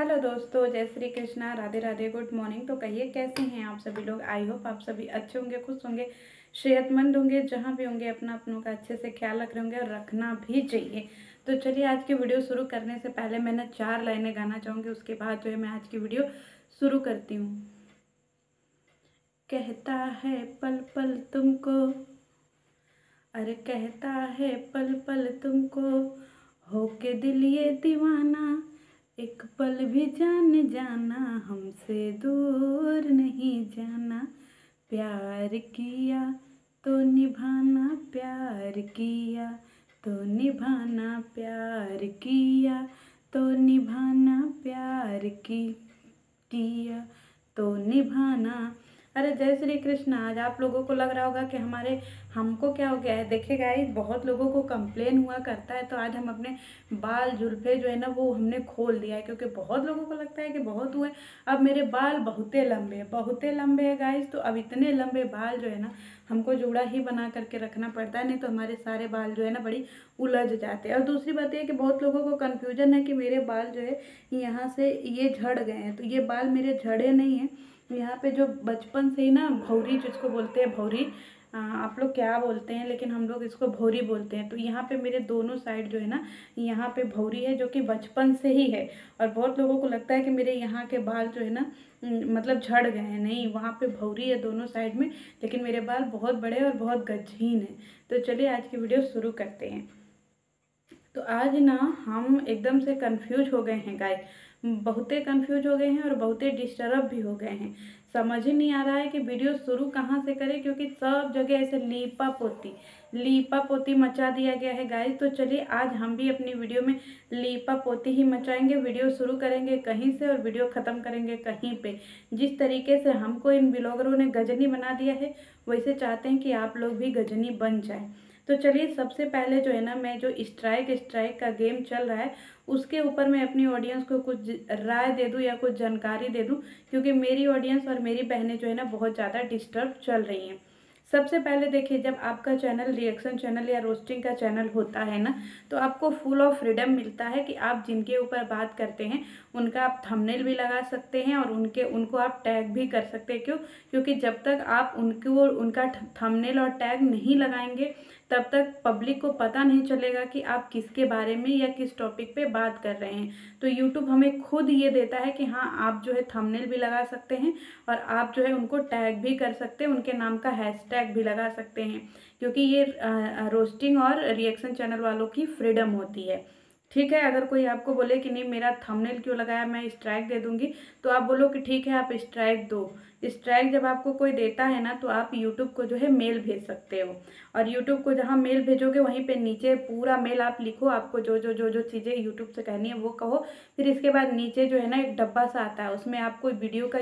Hello दोस्तों, जय Shri Krishna, Radhe Radhe, good morning. तो कहिए कैसे हैं आप सभी लोग। आई होप आप सभी अच्छे होंगे, खुश होंगे, सेहतमंद होंगे, जहाँ भी होंगे अपना अपनों का अच्छे से ख्याल रख रहे होंगे और रखना भी चाहिए। तो चलिए आज की वीडियो शुरू करने से पहले मैं 4 लाइनें गाना चाहूँगी, उसके बाद जो है मैं आज की वीडियो शुरू करती हूँ। कहता है पल पल तुमको, अरे कहता है पल पल तुमको, होके दिल ये दीवाना, एक पल भी जान जाना, हमसे दूर नहीं जाना। प्यार किया तो निभाना, प्यार किया तो निभाना, प्यार किया तो निभाना, प्यार किया तो निभाना। अरे जय श्री कृष्ण। आज आप लोगों को लग रहा होगा कि हमको क्या हो गया है। देखिए गाइस, बहुत लोगों को कंप्लेन हुआ करता है, तो आज हम अपने बाल जुल्फे जो है ना वो हमने खोल दिया है, क्योंकि बहुत लोगों को लगता है कि बहुत हुए। अब मेरे बाल बहुते लंबे हैं गाइस। तो अब इतने लंबे बाल जो है ना हमको जूड़ा ही बना करके रखना पड़ता है, नहीं तो हमारे सारे बाल जो है ना बड़ी उलझ जाते हैं। और दूसरी बात यह है कि बहुत लोगों को कन्फ्यूजन है कि मेरे बाल जो है यहाँ से ये झड़ गए हैं। तो ये बाल मेरे झड़े नहीं हैं। यहाँ पे जो बचपन से ही ना भौरी, जिसको बोलते हैं भौरी, आप लोग क्या बोलते हैं, लेकिन हम लोग इसको भौरी बोलते हैं। तो यहाँ पे मेरे दोनों साइड जो है ना यहाँ पे भौरी है, जो कि बचपन से ही है। और बहुत लोगों को लगता है कि मेरे यहाँ के बाल जो है ना मतलब झड़ गए हैं। नहीं, वहाँ पे भौरी है दोनों साइड में, लेकिन मेरे बाल बहुत बड़े और बहुत गजहीन है। तो चलिए आज की वीडियो शुरू करते हैं। तो आज ना हम एकदम से कंफ्यूज हो गए हैं गाइस, बहुते कंफ्यूज हो गए हैं और बहुते डिस्टर्ब भी हो गए हैं। समझ ही नहीं आ रहा है कि वीडियो शुरू कहाँ से करें, क्योंकि सब जगह ऐसे लीपा पोती मचा दिया गया है गाइस। तो चलिए आज हम भी अपनी वीडियो में लीपा पोती ही मचाएंगे। वीडियो शुरू करेंगे कहीं से और वीडियो ख़त्म करेंगे कहीं पे। जिस तरीके से हमको इन ब्लॉगरों ने गजनी बना दिया है, वैसे चाहते हैं कि आप लोग भी गजनी बन जाए। तो चलिए सबसे पहले जो है ना, मैं जो स्ट्राइक का गेम चल रहा है उसके ऊपर मैं अपनी ऑडियंस को कुछ राय दे दूं या कुछ जानकारी दे दूं, क्योंकि मेरी ऑडियंस और मेरी बहनें जो है ना बहुत ज़्यादा डिस्टर्ब चल रही हैं। सबसे पहले देखिए, जब आपका चैनल रिएक्शन चैनल या रोस्टिंग का चैनल होता है ना, तो आपको फुल ऑफ फ्रीडम मिलता है कि आप जिनके ऊपर बात करते हैं उनका आप थंबनेल भी लगा सकते हैं और उनको आप टैग भी कर सकते हैं। क्यों? क्योंकि जब तक आप उनका थंबनेल और टैग नहीं लगाएंगे तब तक पब्लिक को पता नहीं चलेगा कि आप किसके बारे में या किस टॉपिक पे बात कर रहे हैं। तो यूट्यूब हमें खुद ये देता है कि हाँ, आप जो है थंबनेल भी लगा सकते हैं और आप जो है उनको टैग भी कर सकते हैं, उनके नाम का हैशटैग भी लगा सकते हैं, क्योंकि ये रोस्टिंग और रिएक्शन चैनल वालों की फ्रीडम होती है। ठीक है, अगर कोई आपको बोले कि नहीं मेरा थंबनेल क्यों लगाया, मैं स्ट्राइक दे दूंगी, तो आप बोलो कि ठीक है आप स्ट्राइक दो। स्ट्राइक जब आपको कोई देता है ना, तो आप यूट्यूब को जो है मेल भेज सकते हो, और यूट्यूब को जहाँ मेल भेजोगे वहीं पे नीचे पूरा मेल आप लिखो, आपको जो जो जो जो चीज़ें यूट्यूब से कहनी है वो कहो। फिर इसके बाद नीचे जो है ना एक डब्बा सा आता है, उसमें आपको वीडियो का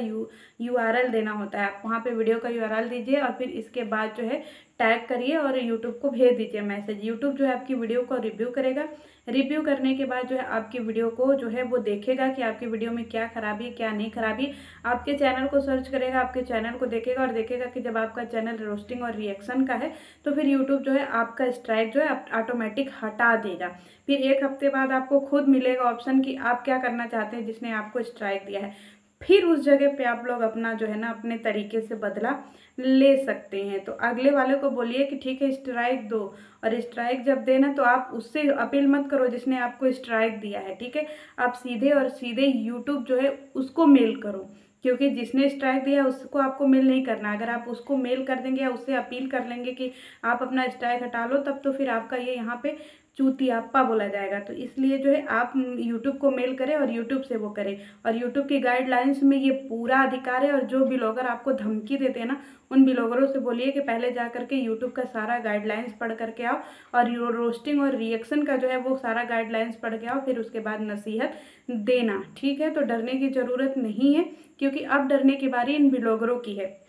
URL देना होता है। आप वहाँ पे वीडियो का URL दीजिए और फिर इसके बाद जो है टैग करिए और यूट्यूब को भेज दीजिए मैसेज। यूट्यूब जो है आपकी वीडियो को रिव्यू करेगा। रिव्यू करने के बाद जो है आपकी वीडियो को जो है वो देखेगा कि आपकी वीडियो में क्या खराबी है क्या नहीं खराबी। आपके चैनल को सर्च करेगा, आपके चैनल को देखेगा और देखेगा कि जब आपका चैनल रोस्टिंग और रिएक्शन का है तो फिर यूट्यूब जो है आपका स्ट्राइक जो है ऑटोमेटिक हटा देगा। फिर 1 हफ्ते बाद आपको खुद मिलेगा ऑप्शन कि आप क्या करना चाहते हैं जिसने आपको स्ट्राइक दिया है। फिर उस जगह पे आप लोग अपना जो है ना अपने तरीके से बदला ले सकते हैं। तो अगले वाले को बोलिए कि ठीक है स्ट्राइक दो, और स्ट्राइक जब देना तो आप उससे अपील मत करो जिसने आपको स्ट्राइक दिया है। ठीक है, आप सीधे यूट्यूब जो है उसको मेल करो, क्योंकि जिसने स्ट्राइक दिया उसको आपको मेल नहीं करना। अगर आप उसको मेल कर देंगे या उससे अपील कर लेंगे कि आप अपना स्ट्राइक हटा लो, तब तो फिर आपका ये यहाँ पे चूतियाप्पा बोला जाएगा। तो इसलिए जो है आप यूट्यूब को मेल करें और यूट्यूब से वो करें, और यूट्यूब की गाइडलाइंस में ये पूरा अधिकार है। और जो ब्लॉगर आपको धमकी देते हैं ना, उन ब्लॉगरों से बोलिए कि पहले जा करके यूट्यूब का सारा गाइडलाइंस पढ़ करके आओ, और रोस्टिंग और रिएक्शन का जो है वो सारा गाइडलाइंस पढ़ के आओ, फिर उसके बाद नसीहत देना। ठीक है, तो डरने की ज़रूरत नहीं है, क्योंकि अब डरने की बारी इन ब्लॉगरों की है।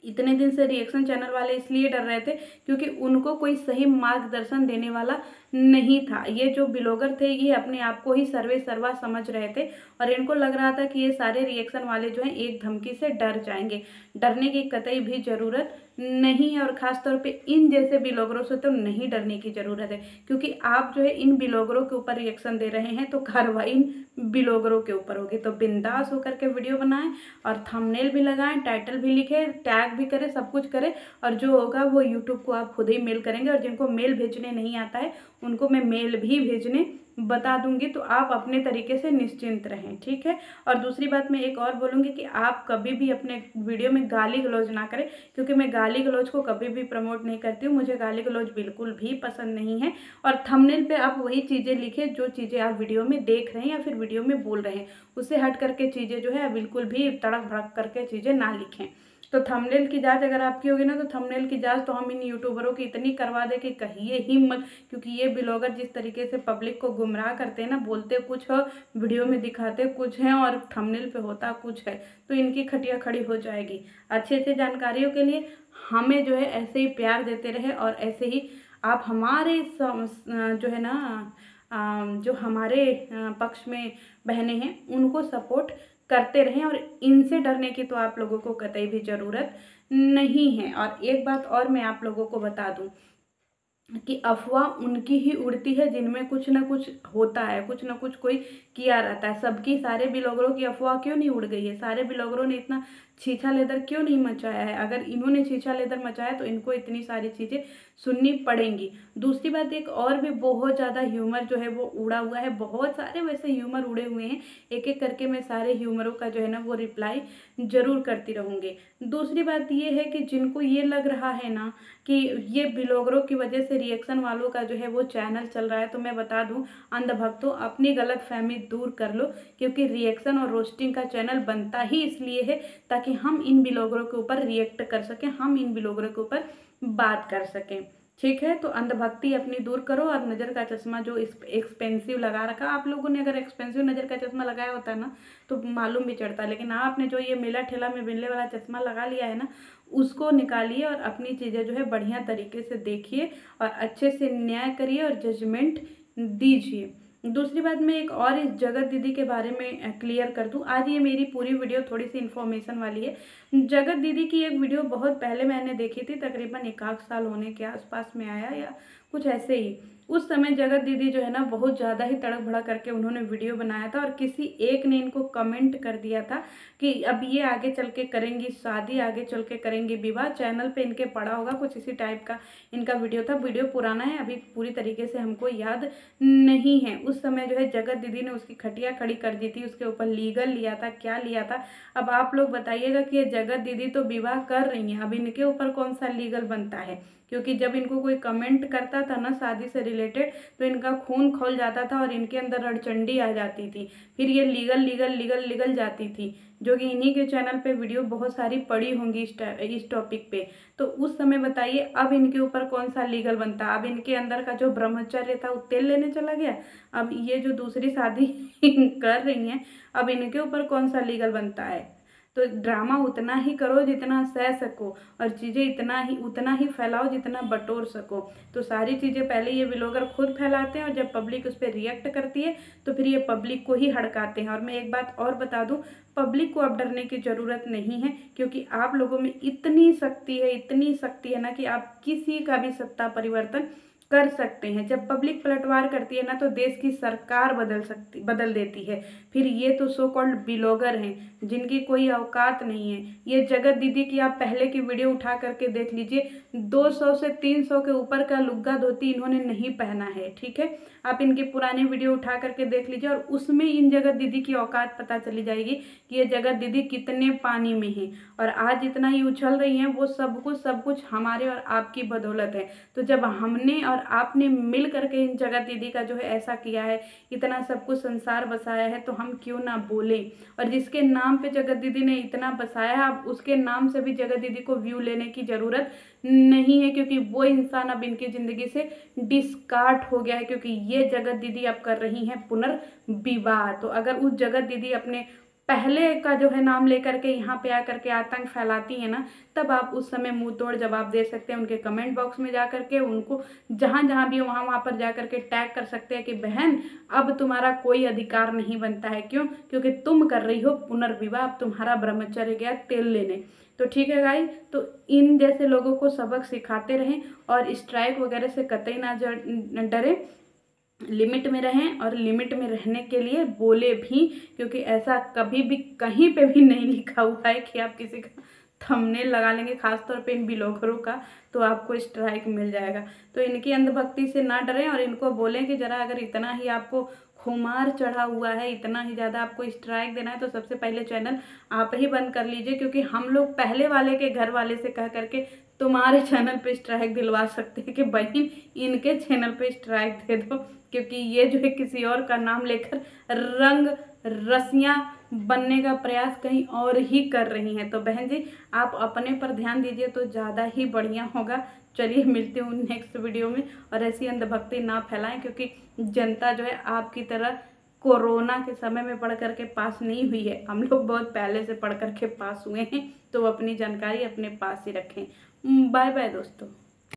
इतने दिन से रिएक्शन चैनल वाले इसलिए डर रहे थे क्योंकि उनको कोई सही मार्गदर्शन देने वाला नहीं था। ये जो ब्लॉगर थे ये अपने आप को ही सर्वे सर्वा समझ रहे थे, और इनको लग रहा था कि ये सारे रिएक्शन वाले जो हैं एक धमकी से डर जाएंगे। डरने की कतई भी ज़रूरत नहीं है। और ख़ास तौर पे इन जैसे ब्लॉगरों से तो नहीं डरने की ज़रूरत है, क्योंकि आप जो है इन ब्लॉगरों के ऊपर रिएक्शन दे रहे हैं तो कार्रवाई इन ब्लॉगरों के ऊपर होगी। तो बिंदास होकर के वीडियो बनाएं और थंबनेल भी लगाएं, टाइटल भी लिखें, टैग भी करें, सब कुछ करें, और जो होगा वो यूट्यूब को आप खुद ही मेल करेंगे। और जिनको मेल भेजने नहीं आता है उनको मैं मेल भी भेजने बता दूंगी, तो आप अपने तरीके से निश्चिंत रहें, ठीक है। और दूसरी बात मैं एक और बोलूँगी कि आप कभी भी अपने वीडियो में गाली गलौज ना करें, क्योंकि मैं गाली गलौज को कभी भी प्रमोट नहीं करती हूँ, मुझे गाली गलौज बिल्कुल भी पसंद नहीं है। और थंबनेल पे आप वही चीज़ें लिखें जो चीज़ें आप वीडियो में देख रहे हैं या फिर वीडियो में बोल रहे हैं, उससे हट करके चीज़ें जो है बिल्कुल भी तड़क भड़क करके चीज़ें ना लिखें। तो थंबनेल की जांच अगर आपकी होगी ना, तो थंबनेल की जांच तो हम इन यूट्यूबरों की इतनी करवा दे कि कहिए ही मत, क्योंकि ये ब्लॉगर जिस तरीके से पब्लिक को गुमराह करते हैं ना, बोलते कुछ हो वीडियो में दिखाते कुछ हैं और थंबनेल पे होता कुछ है, तो इनकी खटिया खड़ी हो जाएगी। अच्छी अच्छी जानकारियों के लिए हमें जो है ऐसे ही प्यार देते रहे, और ऐसे ही आप हमारे जो है ना जो हमारे पक्ष में बहनें हैं उनको सपोर्ट करते रहें, और इनसे डरने की तो आप लोगों को कतई भी ज़रूरत नहीं है। और एक बात और मैं आप लोगों को बता दूं कि अफवाह उनकी ही उड़ती है जिनमें कुछ ना कुछ होता है, कुछ ना कुछ कोई किया रहता है। सबकी सारे ब्लॉगरों की अफवाह क्यों नहीं उड़ गई है? सारे ब्लॉगरों ने इतना छीछा लेदर क्यों नहीं मचाया है? अगर इन्होंने छीछा लेदर मचाया तो इनको इतनी सारी चीज़ें सुननी पड़ेंगी। दूसरी बात, एक और भी बहुत ज़्यादा ह्यूमर जो है वो उड़ा हुआ है, बहुत सारे वैसे ह्यूमर उड़े हुए हैं, एक एक करके मैं सारे ह्यूमरों का जो है ना वो रिप्लाई ज़रूर करती रहूँगी। दूसरी बात ये है कि जिनको ये लग रहा है ना कि ये ब्लॉगरों की वजह से रिएक्शन वालों का जो है वो चैनल चल रहा है, तो मैं बता दूं अंधभक्तों, अपनी गलतफहमी दूर कर लो, क्योंकि रिएक्शन और रोस्टिंग का चैनल बनता ही इसलिए है ताकि हम इन ब्लॉगरों के ऊपर रिएक्ट कर सकें, हम इन ब्लॉगरों के ऊपर बात कर सकें, ठीक है। तो अंधभक्ति अपनी दूर करो, और नज़र का चश्मा जो एक्सपेंसिव लगा रखा, आप लोगों ने अगर एक्सपेंसिव नज़र का चश्मा लगाया होता है ना तो मालूम भी चढ़ता, लेकिन आपने जो ये मेला ठेला में मिलने वाला चश्मा लगा लिया है ना, उसको निकालिए और अपनी चीज़ें जो है बढ़िया तरीके से देखिए और अच्छे से न्याय करिए और जजमेंट दीजिए। दूसरी बात, मैं एक और इस जगत दीदी के बारे में क्लियर कर दूं। आज ये मेरी पूरी वीडियो थोड़ी सी इन्फॉर्मेशन वाली है। जगत दीदी की एक वीडियो बहुत पहले मैंने देखी थी, तकरीबन 1 साल होने के आसपास में आया या कुछ ऐसे ही। उस समय जगत दीदी जो है ना बहुत ज़्यादा ही तड़क भड़क करके उन्होंने वीडियो बनाया था, और किसी एक ने इनको कमेंट कर दिया था कि अब ये आगे चल के करेंगी शादी, आगे चल के करेंगी विवाह, चैनल पे इनके पड़ा होगा, कुछ इसी टाइप का इनका वीडियो था। वीडियो पुराना है, अभी पूरी तरीके से हमको याद नहीं है। उस समय जो है जगत दीदी ने उसकी खटिया खड़ी कर दी थी, उसके ऊपर लीगल लिया था, क्या लिया था। अब आप लोग बताइएगा कि ये जगत दीदी तो विवाह कर रही हैं, अब इनके ऊपर कौन सा लीगल बनता है? क्योंकि जब इनको कोई कमेंट करता था ना शादी से रिलेटेड, तो इनका खून खौल जाता था और इनके अंदर रड़चंडी आ जाती थी, फिर ये लीगल लीगल लीगल लीगल जाती थी, जो कि इन्हीं के चैनल पे वीडियो बहुत सारी पड़ी होंगी इस टॉपिक पे। तो उस समय बताइए अब इनके ऊपर कौन सा लीगल बनता? अब इनके अंदर का जो ब्रह्मचर्य था वो तेल लेने चला गया। अब ये जो दूसरी शादी कर रही हैं, अब इनके ऊपर कौन सा लीगल बनता है? तो ड्रामा उतना ही करो जितना सह सको, और चीज़ें उतना ही फैलाओ जितना बटोर सको। तो सारी चीज़ें पहले ये ब्लॉगर खुद फैलाते हैं, और जब पब्लिक उस पर रिएक्ट करती है तो फिर ये पब्लिक को ही हड़काते हैं। और मैं एक बात और बता दूं, पब्लिक को अब डरने की ज़रूरत नहीं है, क्योंकि आप लोगों में इतनी शक्ति है ना कि आप किसी का भी सत्ता परिवर्तन कर सकते हैं। जब पब्लिक पलटवार करती है ना तो देश की सरकार बदल देती है। फिर ये तो सो कॉल्ड ब्लॉगर हैं जिनकी कोई औकात नहीं है। ये जगत दीदी की आप पहले की वीडियो उठा करके देख लीजिए, 200 से 300 के ऊपर का लुग्गा धोती इन्होंने नहीं पहना है, ठीक है। आप इनकी पुरानी वीडियो उठा करके देख लीजिए, और उसमें इन जगत दीदी की औकात पता चली जाएगी कि ये जगत दीदी कितने पानी में है। और आज इतना ही उछल रही हैं, वो सब कुछ हमारे और आपकी बदौलत है। तो जब हमने और आपने मिल करके इन जगत दीदी का जो है ऐसा किया है, इतना सब कुछ संसार बसाया है, तो हम क्यों ना बोले। और जिसके नाम पे जगत दीदी ने इतना बसाया है, अब उसके नाम से भी जगत दीदी को व्यू लेने की ज़रूरत नहीं है, क्योंकि वो इंसान अब इनकी ज़िंदगी से डिस्कार्ड हो गया है, क्योंकि ये जगत दीदी अब कर रही हैं पुनर्विवाह। तो अगर उस जगत दीदी अपने पहले का जो है नाम लेकर के यहाँ पे आकर के आतंक फैलाती है ना, तब आप उस समय मुंह तोड़ जवाब दे सकते हैं। उनके कमेंट बॉक्स में जा करके उनको जहाँ जहाँ भी वहाँ पर जा करके टैग कर सकते हैं कि बहन अब तुम्हारा कोई अधिकार नहीं बनता है। क्यों? क्योंकि तुम कर रही हो पुनर्विवाह, अब तुम्हारा ब्रह्मचर्य गया तेल लेने। तो ठीक है गाइस, तो इन जैसे लोगों को सबक सिखाते रहें और स्ट्राइक वगैरह से कतई ना डरे, लिमिट में रहें और लिमिट में रहने के लिए बोले भी, क्योंकि ऐसा कभी भी कहीं पे भी नहीं लिखा हुआ है कि आप किसी का थंबनेल लगा लेंगे, खासतौर पे इन ब्लॉगरों का, तो आपको स्ट्राइक मिल जाएगा। तो इनकी अंधभक्ति से ना डरें और इनको बोलें कि ज़रा अगर इतना ही आपको खुमार चढ़ा हुआ है, इतना ही ज़्यादा आपको स्ट्राइक देना है, तो सबसे पहले चैनल आप ही बंद कर लीजिए, क्योंकि हम लोग पहले वाले के घर वाले से कह करके तुम्हारे चैनल पे स्ट्राइक दिलवा सकते हैं कि बहन इनके चैनल पे स्ट्राइक दे दो, क्योंकि ये जो है किसी और का नाम लेकर रंग रसियां बनने का प्रयास कहीं और ही कर रही हैं। तो बहन जी आप अपने पर ध्यान दीजिए तो ज़्यादा ही बढ़िया होगा। चलिए मिलते हूँ नेक्स्ट वीडियो में, और ऐसी अंधभक्ति ना फैलाएं, क्योंकि जनता जो है आपकी तरह कोरोना के समय में पढ़ करके पास नहीं हुई है, हम लोग बहुत पहले से पढ़ करके पास हुए हैं। तो अपनी जानकारी अपने पास ही रखें। बाय बाय दोस्तों।